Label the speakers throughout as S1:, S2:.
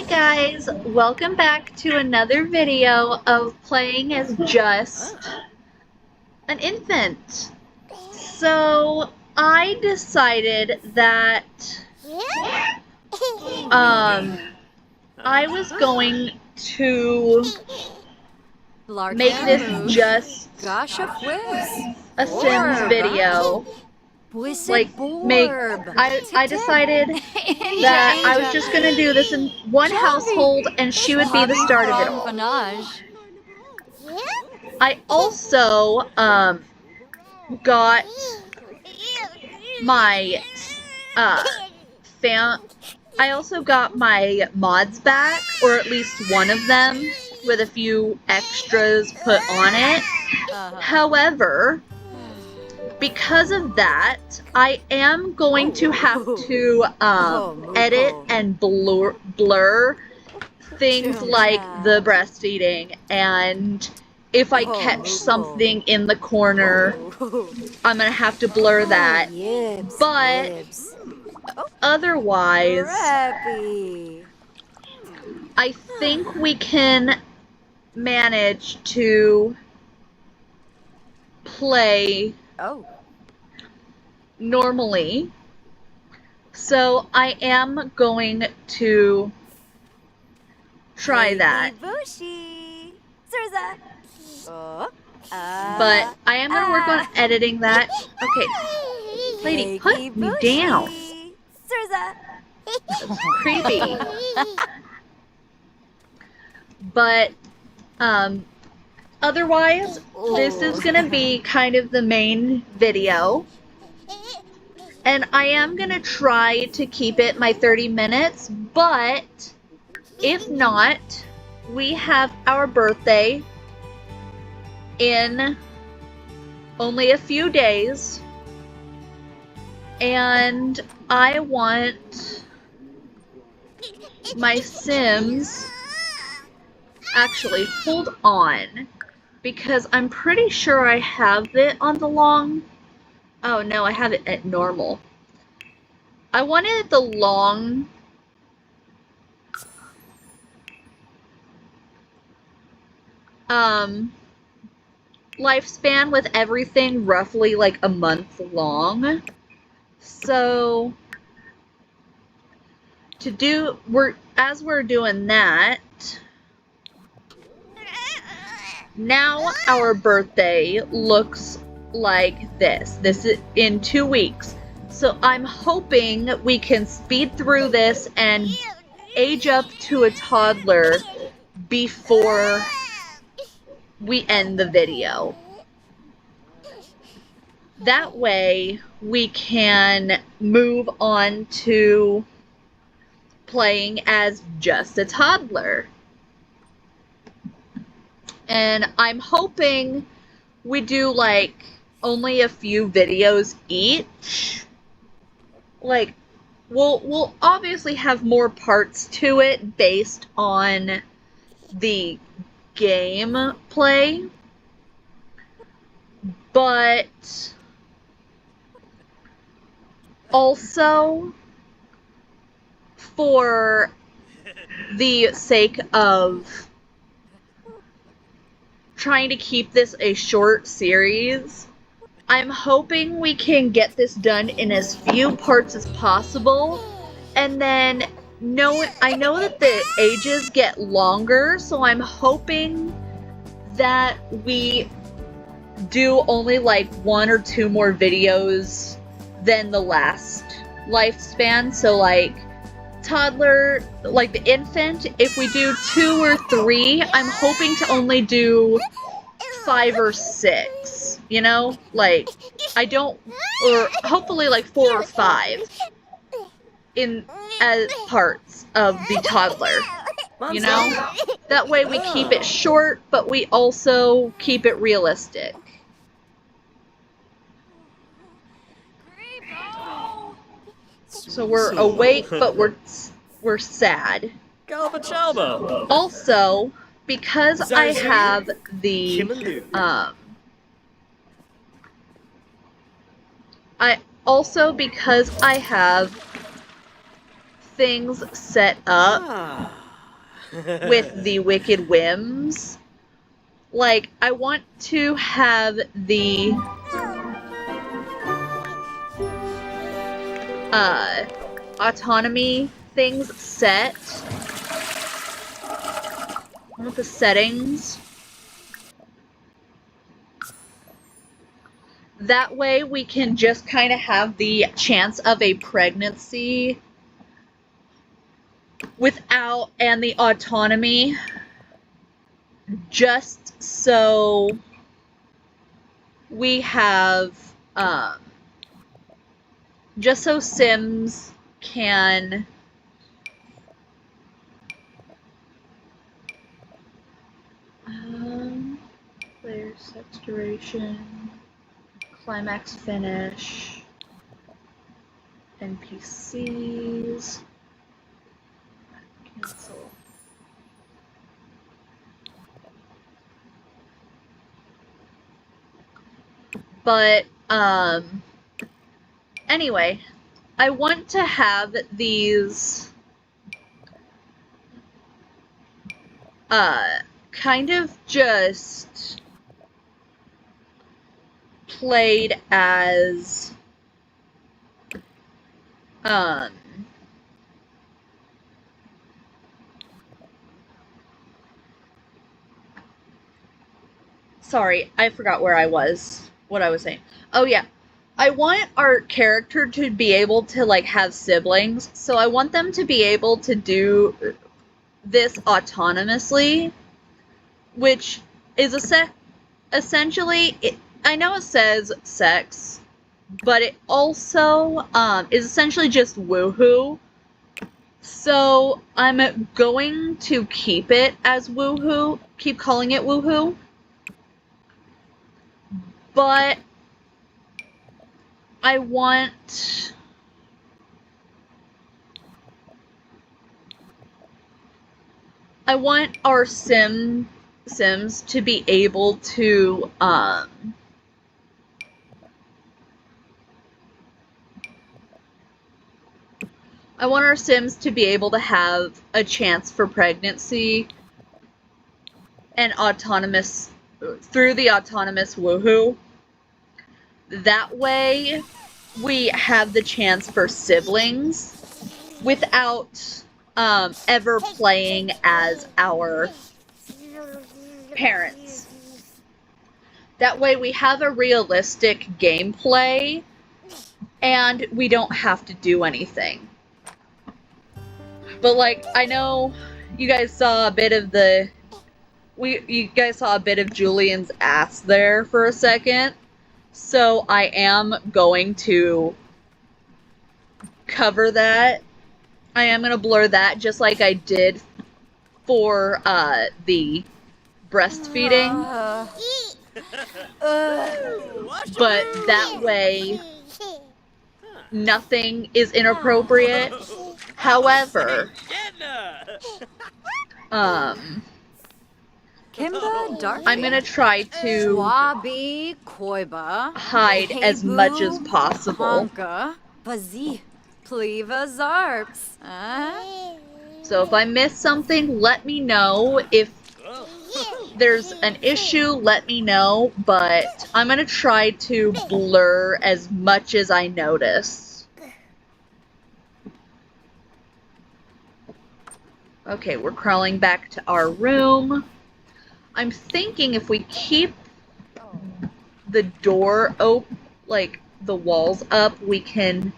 S1: guys, welcome back to another video of playing as just an infant. So I decided that I was going to make this just a Sims video. I decided that I was just gonna do this in one household and she would be the start of it all. I also got my I also got my mods back, or at least one of them, with a few extras put on it. However, because of that, I am going to have to edit and blur things like the breastfeeding, and if I catch something in the corner, I'm gonna have to blur that. But otherwise, I think we can manage to play normally. So I am going to try that. But I am going to work on editing that. Okay, lady, put me down. That's creepy. But otherwise, this is going to be kind of the main video. And I am going to try to keep it my 30 minutes, but if not, we have our birthday in only a few days, and I want my Sims. Actually, hold on, because I'm pretty sure I have it on the long. Oh no, I have it at normal. I wanted the long lifespan with everything roughly like a month long. So as we're doing that, now our birthday looks like this. This is in 2 weeks. So I'm hoping we can speed through this and age up to a toddler before we end the video. That way we can move on to playing as just a toddler. And I'm hoping we do like only a few videos each. Like, we'll obviously have more parts to it based on the game play, but also for the sake of trying to keep this a short series, I'm hoping we can get this done in as few parts as possible, and then I know that the ages get longer, so I'm hoping that we do only like 1 or 2 more videos than the last lifespan. So like toddler, like the infant, if we do 2 or 3, I'm hoping to only do 5 or 6, you know? Like, or hopefully like 4 or 5 as parts of the toddler, you know? That way we keep it short, but we also keep it realistic. So we're awake, but we're sad. Also, because I have the because I have things set up with the Wicked Whims. Like, I want to have the autonomy things set. I want the settings. That way we can just kind of have the chance of a pregnancy without, and the autonomy, just so we have, just so Sims can player sex duration, climax finish, NPCs, cancel. But, anyway, I want to have these, kind of just played as, sorry, I forgot what I was saying. Oh yeah, I want our character to be able to, like, have siblings, so I want them to be able to do this autonomously, which is essentially, I know it says sex, but it also is essentially just woohoo. So I'm going to keep it as woohoo, keep calling it woohoo. But I want our Sims to be able to I want our Sims to be able to have a chance for pregnancy and autonomous, through the autonomous woohoo. That way, we have the chance for siblings without ever playing as our parents. That way, we have a realistic gameplay, and we don't have to do anything. But, like, I know you guys saw a bit of you guys saw a bit of Julian's ass there for a second. So I am going to cover that. I am going to blur that just like I did for the breastfeeding. But that way, nothing is inappropriate. However, I'm gonna try to hide as much as possible. So if I miss something, let me know. If there's an issue, let me know. But I'm gonna try to blur as much as I notice. Okay, we're crawling back to our room. I'm thinking if we keep the door open, like the walls up, we can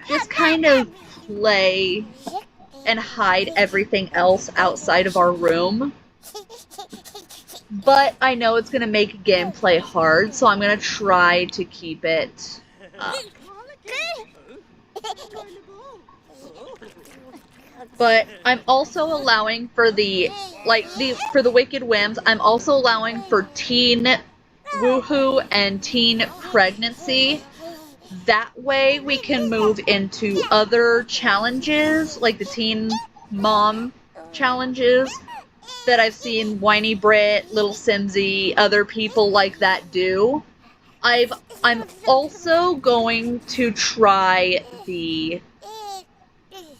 S1: just kind of play and hide everything else outside of our room. But I know it's going to make gameplay hard, so I'm going to try to keep it up. But I'm also allowing for for the Wicked Whims, I'm also allowing for teen woohoo and teen pregnancy. That way we can move into other challenges, like the teen mom challenges that I've seen Whiny Brit, Little Simsy, other people like that do. I'm also going to try the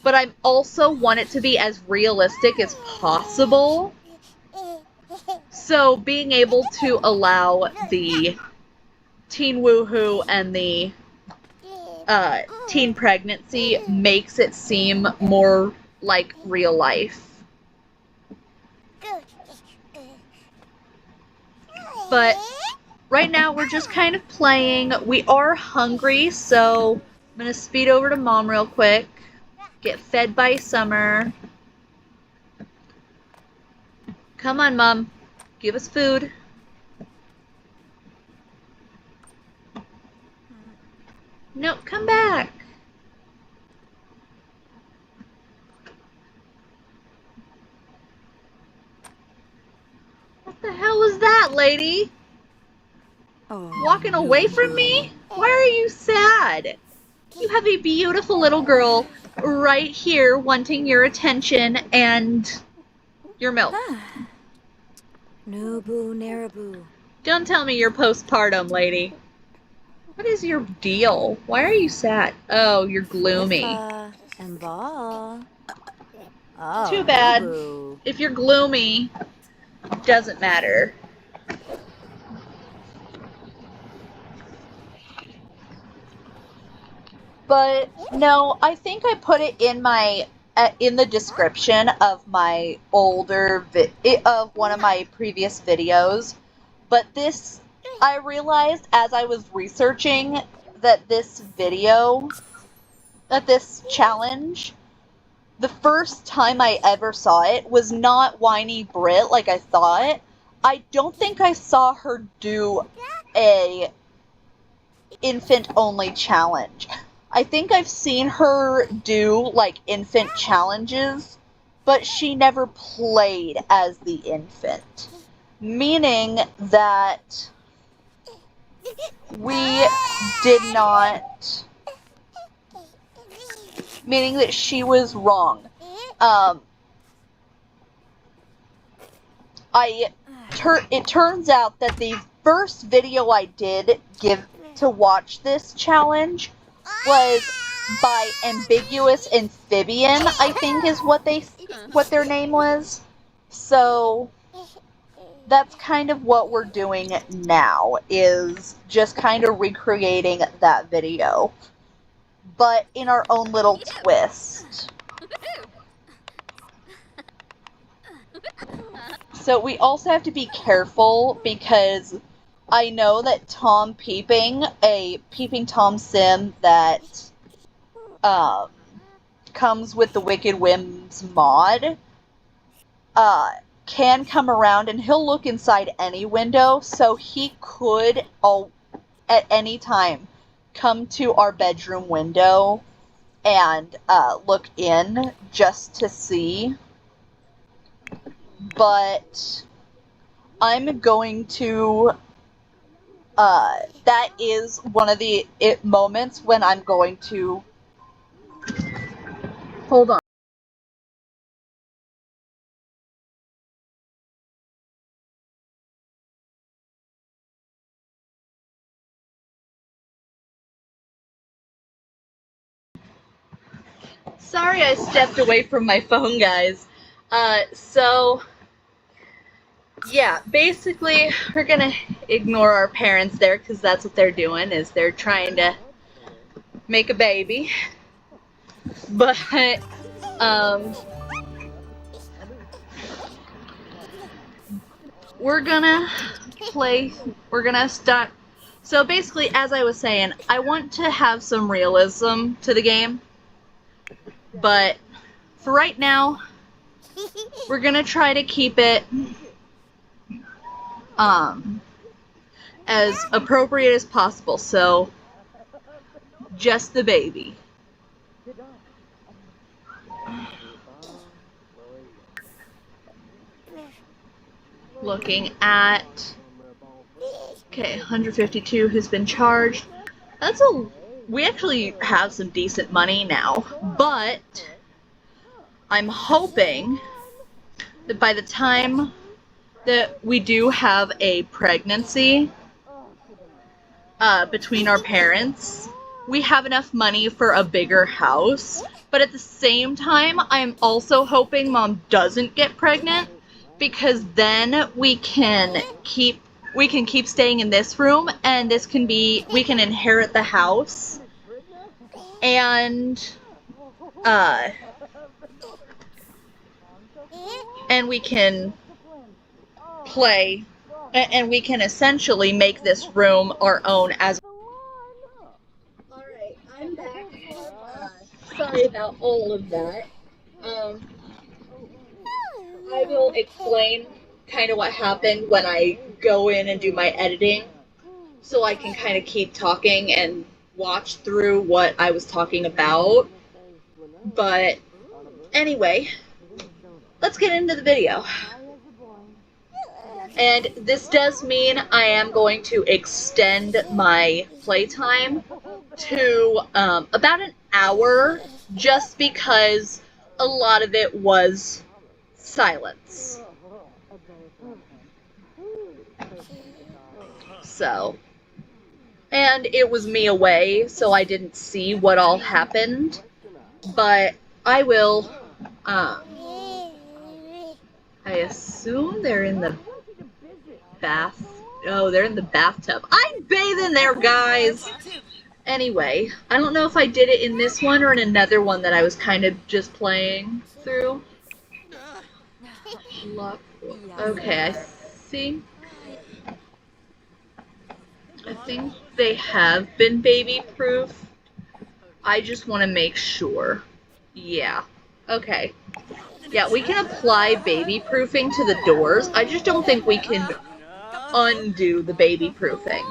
S1: but I also want it to be as realistic as possible. So being able to allow the teen woohoo and the teen pregnancy makes it seem more like real life. But right now we're just kind of playing. We are hungry, so I'm gonna speed over to Mom real quick. Get fed by Summer. Come on, Mom. Give us food. No, come back. What the hell was that, lady? Walking away from me? Why are you sad? You have a beautiful little girl right here wanting your attention and your milk.
S2: Nubu Narabu.
S1: Don't tell me you're postpartum, lady. What is your deal? Why are you sad? Oh, you're gloomy.
S2: And ball.
S1: Too bad. If you're gloomy, doesn't matter. But no, I think I put it in my in the description of my older of one of my previous videos. But this, I realized as I was researching that this challenge, the first time I ever saw it was not Whiny Brit like I thought. I don't think I saw her do a infant-only challenge. I think I've seen her do, like, infant challenges, but she never played as the infant. Meaning that we did not... Meaning that she was wrong. It turns out that the first video I did give to watch this challenge was by Ambiguous Amphibian, I think is what their name was. So that's kind of what we're doing now, is just kind of recreating that video, but in our own little twist. So we also have to be careful because I know that Tom Peeping, a Peeping Tom sim that comes with the Wicked Whims mod, can come around and he'll look inside any window, so he could at any time come to our bedroom window and look in just to see. But I'm going to that is one of the moments when I'm going to... Hold on. Sorry I stepped away from my phone, guys. So... yeah, basically, we're gonna ignore our parents there, because that's what they're doing, is they're trying to make a baby. But, we're gonna start. So basically, as I was saying, I want to have some realism to the game. But, for right now, we're gonna try to keep it as appropriate as possible, so just the baby. Looking at, okay, 152 has been charged. We actually have some decent money now, but I'm hoping that by the time that we do have a pregnancy between our parents, we have enough money for a bigger house, But at the same time, I'm also hoping Mom doesn't get pregnant, because then we can keep staying in this room, and we can inherit the house, and we can play, and we can essentially make this room our own as. Alright, I'm back. Sorry about all of that. I will explain kind of what happened when I go in and do my editing, so I can kind of keep talking and watch through what I was talking about. But anyway, let's get into the video. And this does mean I am going to extend my playtime to about an hour, just because a lot of it was silence. So, and it was me away, so I didn't see what all happened, but I will, I assume they're in the they're in the bathtub. I'm bathing there, guys! Anyway, I don't know if I did it in this one or in another one that I was kind of just playing through. Okay, I think they have been baby-proof. I just want to make sure. Yeah. Okay. Yeah, we can apply baby-proofing to the doors. I just don't think we can undo the baby-proofing.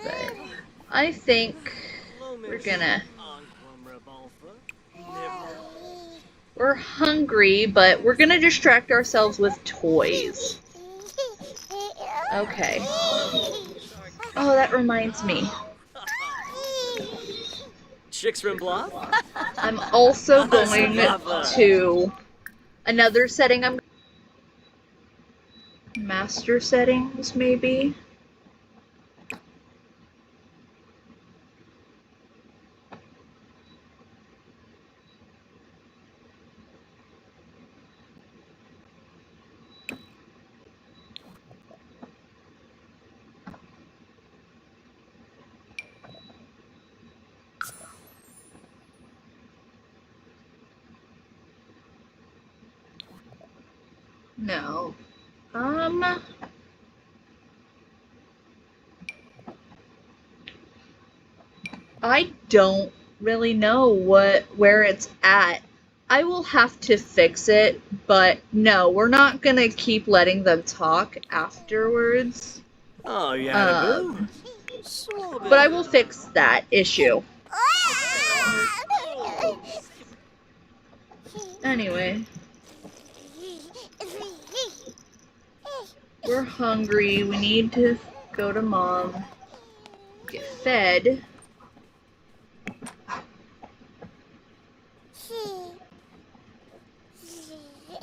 S1: But I think we're hungry, but we're gonna distract ourselves with toys. Okay. Oh, that reminds me. I'm also going to another setting. Master settings, maybe? No. I don't really know where it's at. I will have to fix it, but no, we're not gonna keep letting them talk afterwards. Oh, yeah. But I will fix that issue. Anyway. We're hungry. We need to go to Mom. Get fed.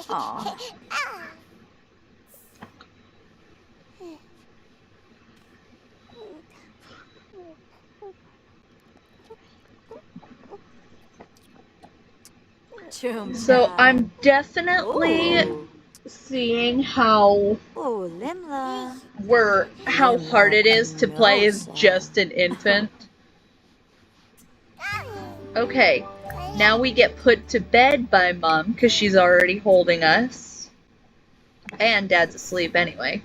S1: Aww. So I'm definitely seeing how hard it is to play as just an infant. Okay, now we get put to bed by Mom because she's already holding us. And Dad's asleep anyway.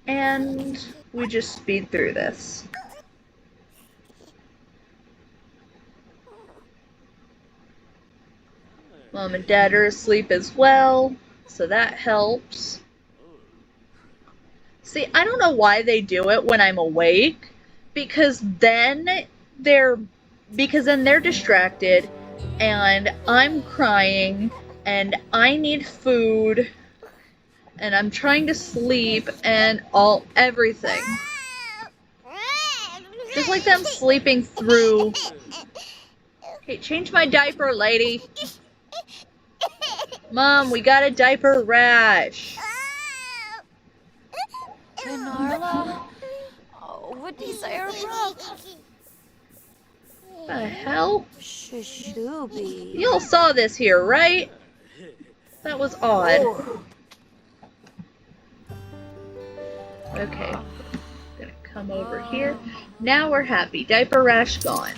S1: And we just speed through this. Mom and Dad are asleep as well, so that helps. See, I don't know why they do it when I'm awake, because then they're distracted, and I'm crying, and I need food, and I'm trying to sleep, and everything. Just like them sleeping through. Okay, change my diaper, lady. Mom, we got a diaper rash.
S2: Benarla? Oh, what is Arab?
S1: What the hell?
S2: Shushubi.
S1: You all saw this here, right? That was odd. Okay. Gonna come over here. Now we're happy. Diaper rash gone.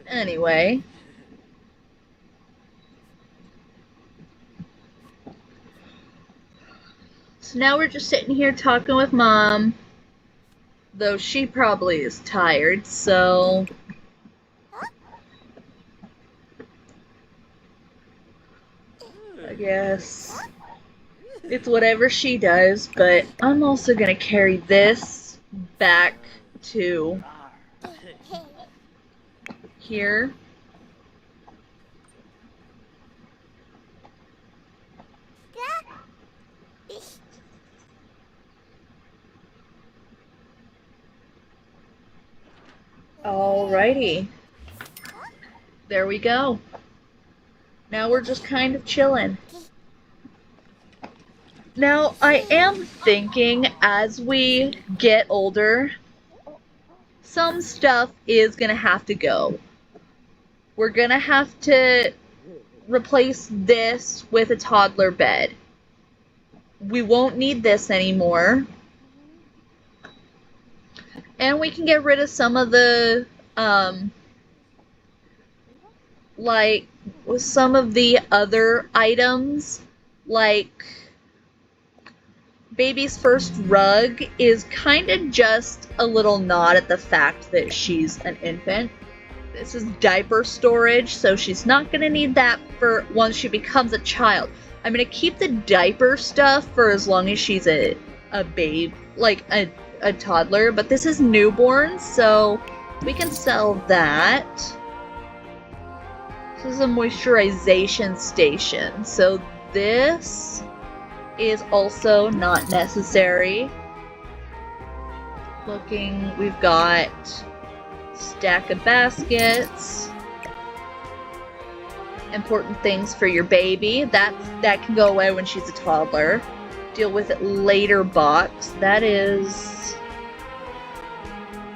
S1: Anyway. So now we're just sitting here talking with Mom. Though she probably is tired, so... I guess it's whatever she does, but I'm also gonna carry this back to here. Alrighty. There we go. Now we're just kind of chilling. Now, I am thinking as we get older, some stuff is gonna have to go. We're gonna have to replace this with a toddler bed. We won't need this anymore. And we can get rid of some of the, like, some of the other items, like, Baby's first rug is kind of just a little nod at the fact that she's an infant. This is diaper storage, so she's not going to need that for once she becomes a child. I'm going to keep the diaper stuff for as long as she's a babe, like a toddler, but this is newborn, so we can sell that. This is a moisturization station, so this is also not necessary. Looking, we've got stack of baskets. Important things for your baby. That can go away when she's a toddler. Deal with it later box. That is...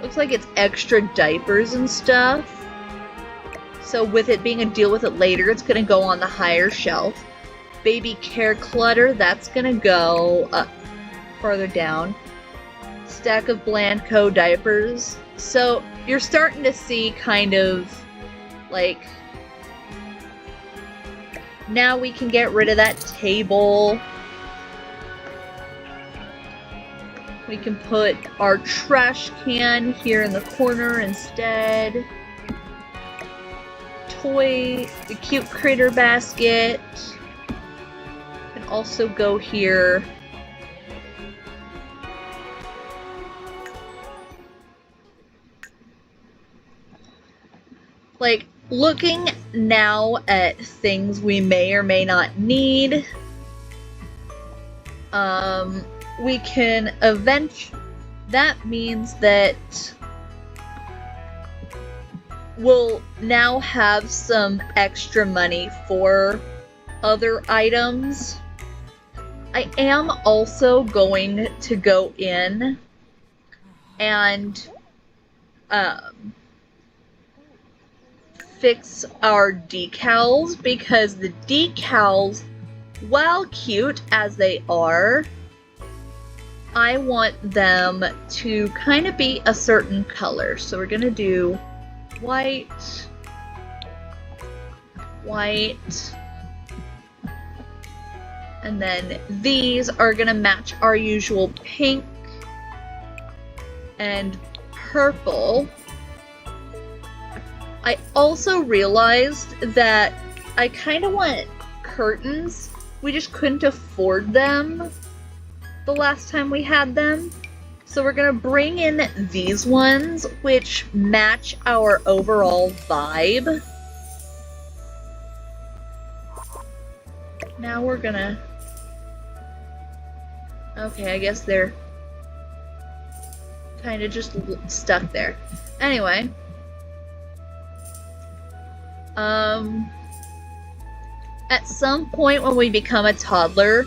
S1: looks like it's extra diapers and stuff. So with it being a deal with it later, it's going to go on the higher shelf. Baby care clutter, that's going to go up farther down. Stack of Blandco diapers. So you're starting to see kind of like... now we can get rid of that table. We can put our trash can here in the corner instead. Toy, the cute critter basket. Can also go here. Like, looking now at things we may or may not need, we can that means that we'll now have some extra money for other items. I am also going to go in and fix our decals, because the decals, while cute as they are, I want them to kind of be a certain color. So we're gonna do white, and then these are gonna match our usual pink and purple. I also realized that I kind of want curtains. We just couldn't afford them. the last time we had them. So we're gonna bring in these ones, which match our overall vibe. Now we're gonna... Okay, I guess they're kind of just stuck there. Anyway. At some point when we become a toddler,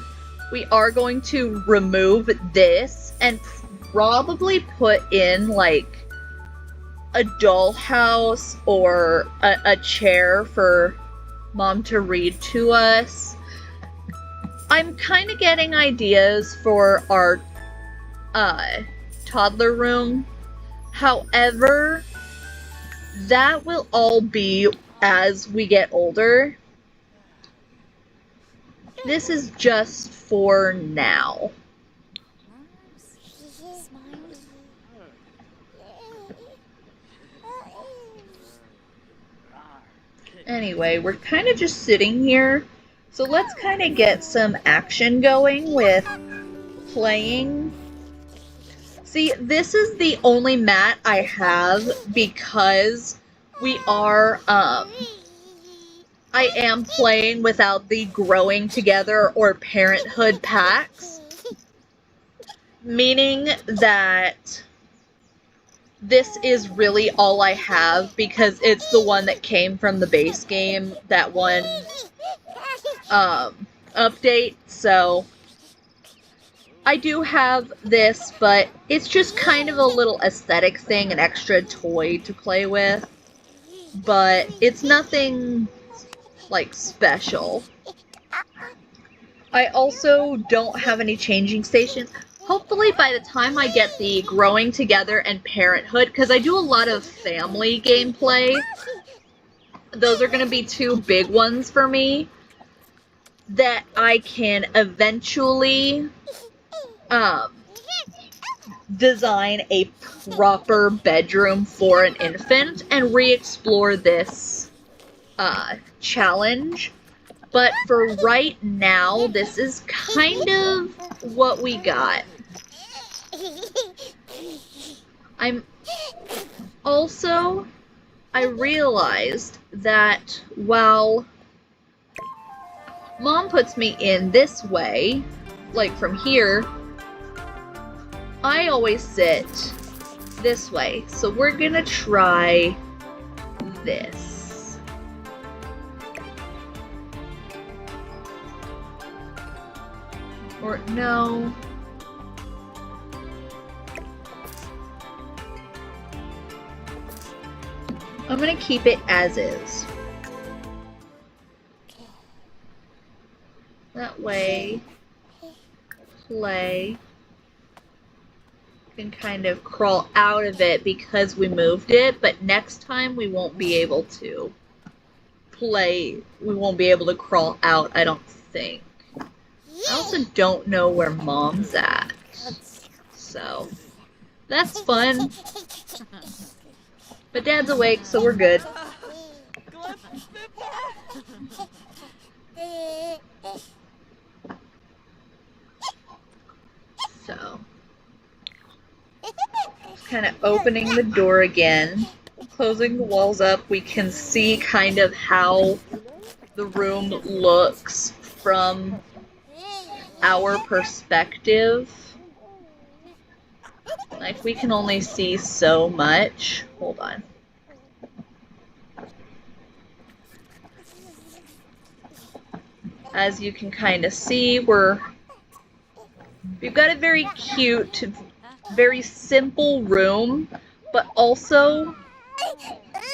S1: we are going to remove this and probably put in, like, a dollhouse or a chair for Mom to read to us. I'm kind of getting ideas for our toddler room. However, that will all be as we get older. This is just for now. Anyway, we're kind of just sitting here, so let's kind of get some action going with playing. See, this is the only mat I have because we are, I am playing without the growing together or parenthood packs, meaning that this is really all I have because it's the one that came from the base game, that one update. So I do have this, but it's just kind of a little aesthetic thing, an extra toy to play with, but it's nothing like special. I also don't have any changing stations. Hopefully by the time I get the growing together and parenthood, because I do a lot of family gameplay, those are going to be two big ones for me, that I can eventually design a proper bedroom for an infant and re-explore this challenge. But for right now, this is kind of what we got. I realized that while Mom puts me in this way, like from here, I always sit this way. So we're gonna try this. Or no. I'm gonna keep it as is. That way, play can kind of crawl out of it because we moved it, but next time we won't be able to play, we won't be able to crawl out, I don't think. I also don't know where Mom's at, so that's fun. But Dad's awake, so we're good. So, kind of opening the door again, closing the walls up, we can see kind of how the room looks from our perspective. Like, we can only see so much. Hold on. As you can kind of see, we've got a very cute, very simple room, but also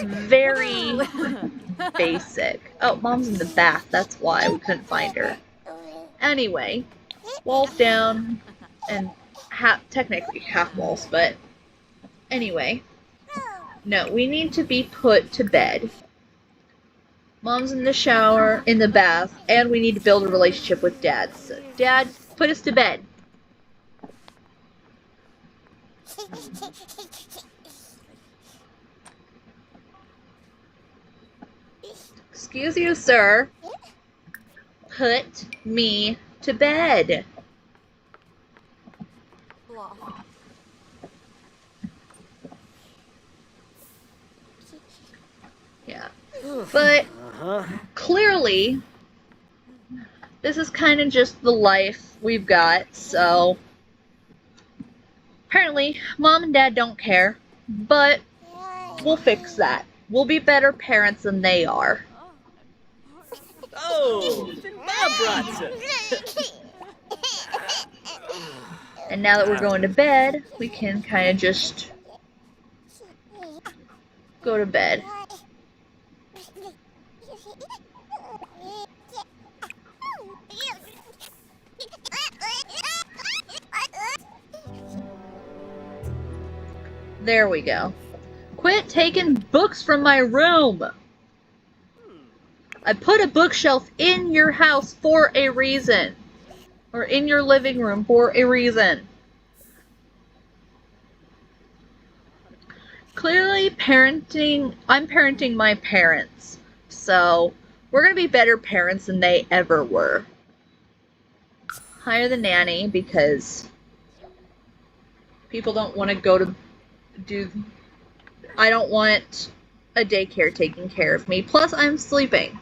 S1: very basic. Oh, Mom's in the bath, that's why we couldn't find her. Anyway, walls down, and technically half walls, but anyway. No, we need to be put to bed. Mom's in the shower, in the bath, and we need to build a relationship with Dad. So, Dad, put us to bed. Excuse you, sir. Put me to bed. Yeah. But clearly, this is kind of just the life we've got, so apparently Mom and Dad don't care, but we'll fix that. We'll be better parents than they are.
S3: Oh, then Bob brought some.
S1: And now that we're going to bed, we can kind of just go to bed. There we go. Quit taking books from my room! I put a bookshelf in your house for a reason. Or in your living room for a reason. Clearly, I'm parenting my parents. So, we're gonna be better parents than they ever were. Hire the nanny because people don't want to go to I don't want a daycare taking care of me. Plus, I'm sleeping.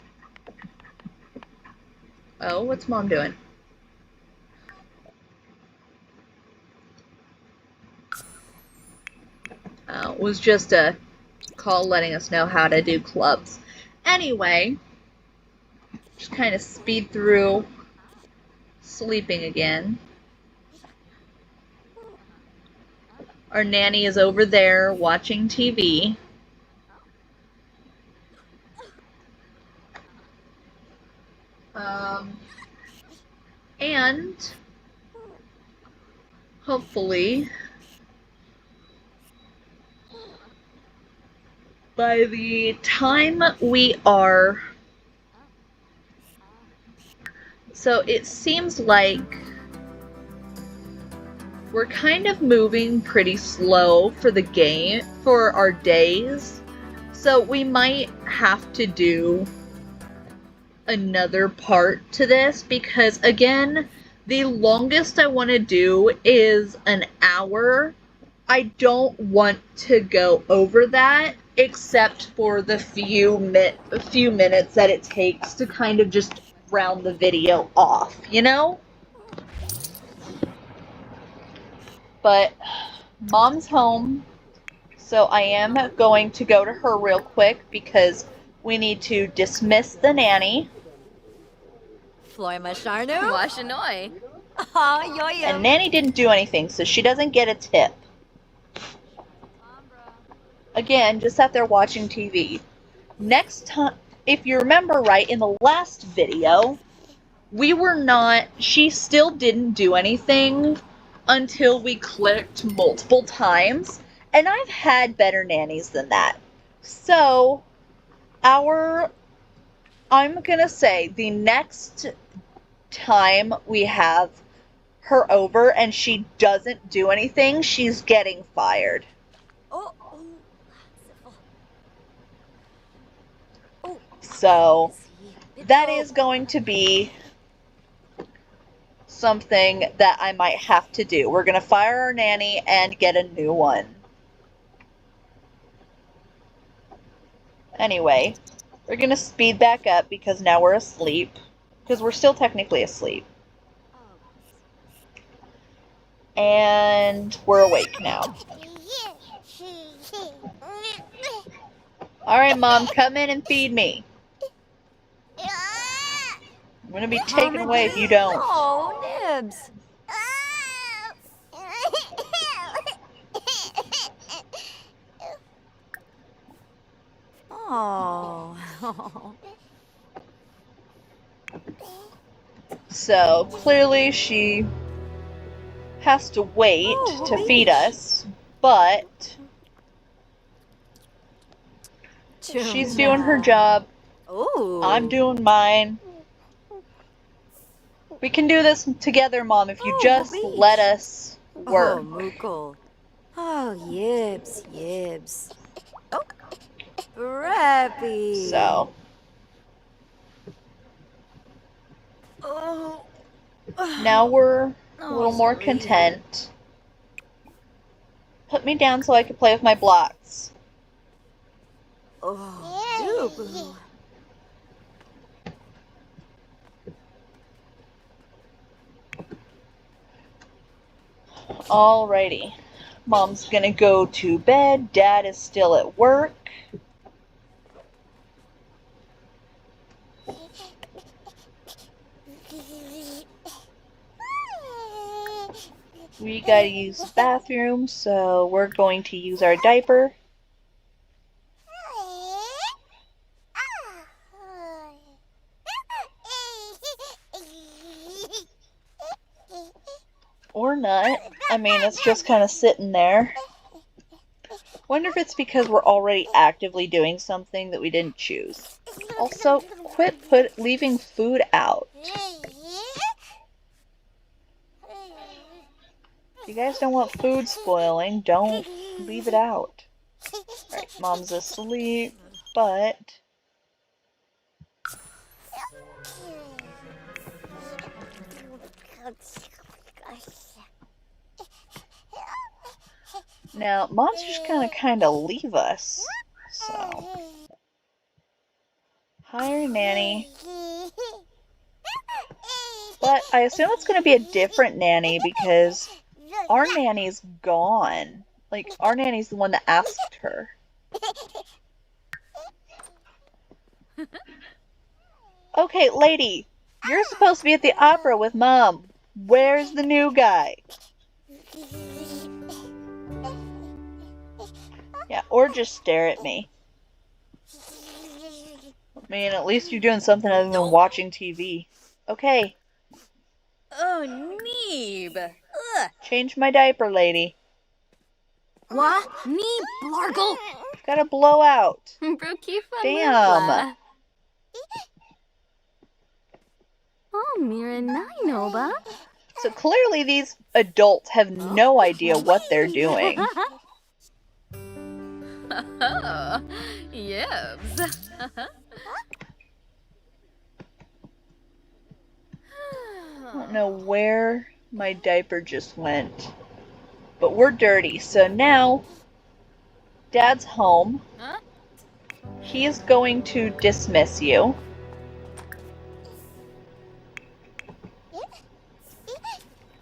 S1: Oh, what's Mom doing? It was just a call letting us know how to do clubs. Anyway, just kind of speed through sleeping again. Our nanny is over there watching TV. And hopefully by the time we are... So it seems like we're kind of moving pretty slow for the game, for our days. So we might have to do another part to this because, again, the longest I want to do is an hour. I don't want to go over that except for the few minutes that it takes to kind of just round the video off, you know? But Mom's home, so I am going to go to her real quick because we need to dismiss the nanny.
S2: Floy Masharnu?
S4: Washanoi.
S1: And Nanny didn't do anything, so she doesn't get a tip. Again, just sat there watching TV. Next time, if you remember right, in the last video, she still didn't do anything until we clicked multiple times. And I've had better nannies than that. So, I'm gonna say the next time we have her over and she doesn't do anything, she's getting fired. So, that is going to be something that I might have to do. We're gonna fire our nanny and get a new one. Anyway, we're gonna speed back up because now we're asleep. Because we're still technically asleep. And we're awake now. Alright, Mom, come in and feed me. I'm gonna be taken away if you don't.
S2: Oh, Nibs. Oh.
S1: So, clearly she has to wait to feed us, but she's doing her job.
S2: Ooh.
S1: I'm doing mine. We can do this together, Mom, if you just let us work.
S2: Oh, Mukul. Oh, yibs. Oh, Preppy.
S1: So.
S2: Oh.
S1: Now we're a little more content. Put me down so I can play with my blocks.
S2: Oh, boo.
S1: Alrighty. Mom's gonna go to bed. Dad is still at work. We gotta use the bathroom, so we're going to use our diaper. Or not. I mean, it's just kind of sitting there. Wonder if it's because we're already actively doing something that we didn't choose. Also, quit leaving food out. If you guys don't want food spoiling, don't leave it out. Alright, Mom's asleep, but... Now, Mom's just gonna kinda leave us, so... Hire nanny. But I assume it's gonna be a different nanny because our nanny's gone. Like, our nanny's the one that asked her. Okay, lady, you're supposed to be at the opera with Mom. Where's the new guy? Yeah, or just stare at me. I mean, at least you're doing something other than watching TV. Okay.
S2: Oh, Neeb. Ugh.
S1: Change my diaper, lady.
S2: What? Neeb, Blargle.
S1: Got a blowout. Damn.
S2: Oh, Mira Ninoba.
S1: So clearly these adults have no idea what they're doing.
S2: Yebs.
S1: I don't know where my diaper just went. But we're dirty, so now Dad's home. He's going to dismiss you.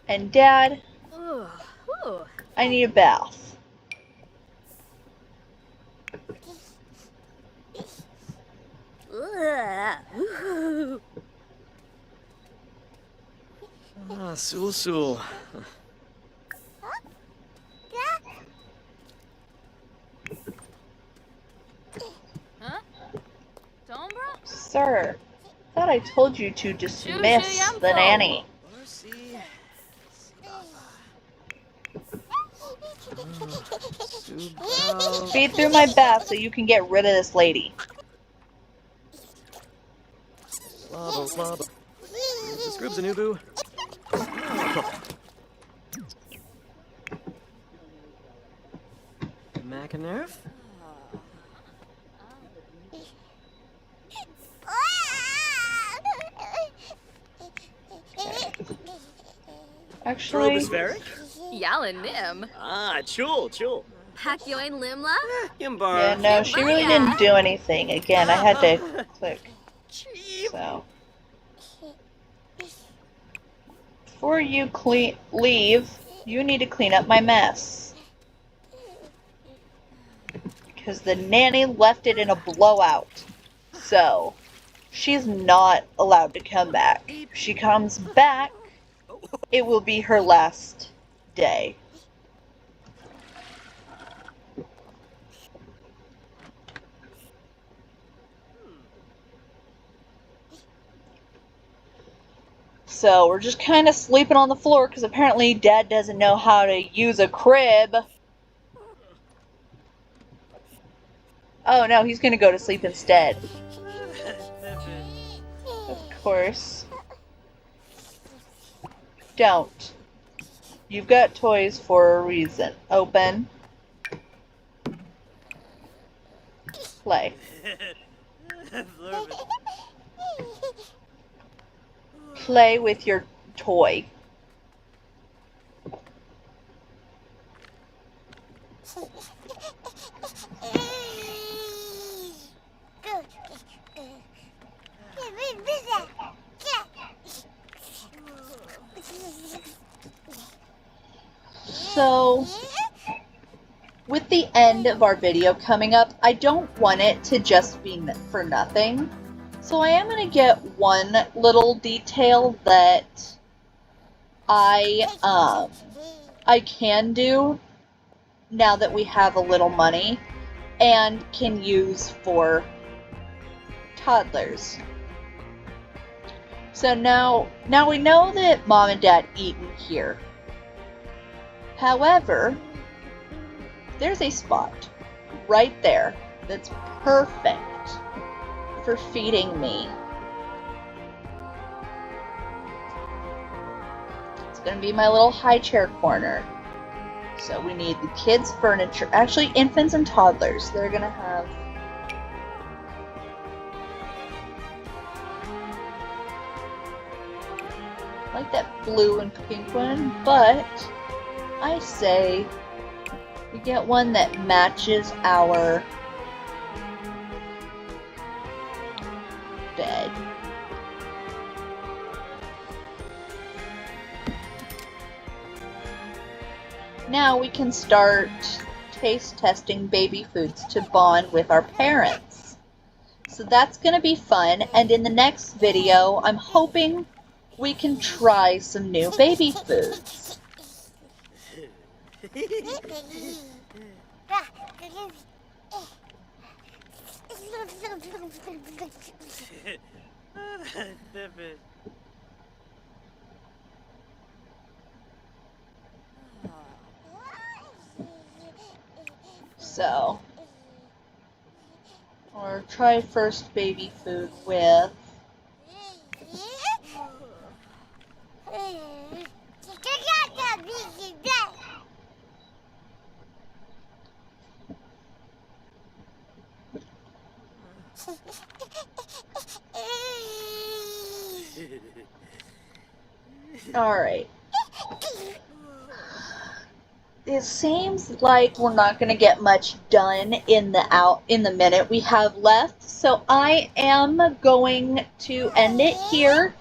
S1: And Dad, I need a bath.
S3: Sul.
S1: Sir, I thought I told you to dismiss the nanny. Feed through my bath so you can get rid of this lady.
S3: Scribs and Ubu. Macanerf?
S1: Actually,
S2: Yalan Nim.
S3: Ah, chul.
S2: Pakyoin Limla?
S3: Yimbar.
S1: yeah, no, she really didn't do anything. Again, I had to click. So, before you leave, you need to clean up my mess. Because the nanny left it in a blowout. So, she's not allowed to come back. If she comes back, it will be her last day. So we're just kind of sleeping on the floor because apparently Dad doesn't know how to use a crib. Oh no, he's gonna go to sleep instead. Of course. Don't. You've got toys for a reason. Open. Play. Play with your toy. So, with the end of our video coming up, I don't want it to just be for nothing. So I am going to get one little detail that I can do now that we have a little money and can use for toddlers. So now we know that Mom and Dad eat in here. However, there's a spot right there that's perfect for feeding me. It's going to be my little high chair corner. So we need the kids' furniture, actually infants and toddlers. They're going to have like that blue and pink one, but I say we get one that matches our bed. Now we can start taste testing baby foods to bond with our parents. So that's going to be fun, and in the next video I'm hoping we can try some new baby foods. So, or try first baby food with Alright. It seems like we're not going to get much done in the minute we have left, so I am going to end it here.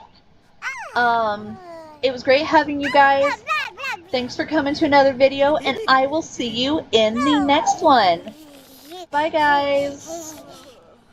S1: It was great having you guys. Thanks for coming to another video, and I will see you in the next one. Bye, guys.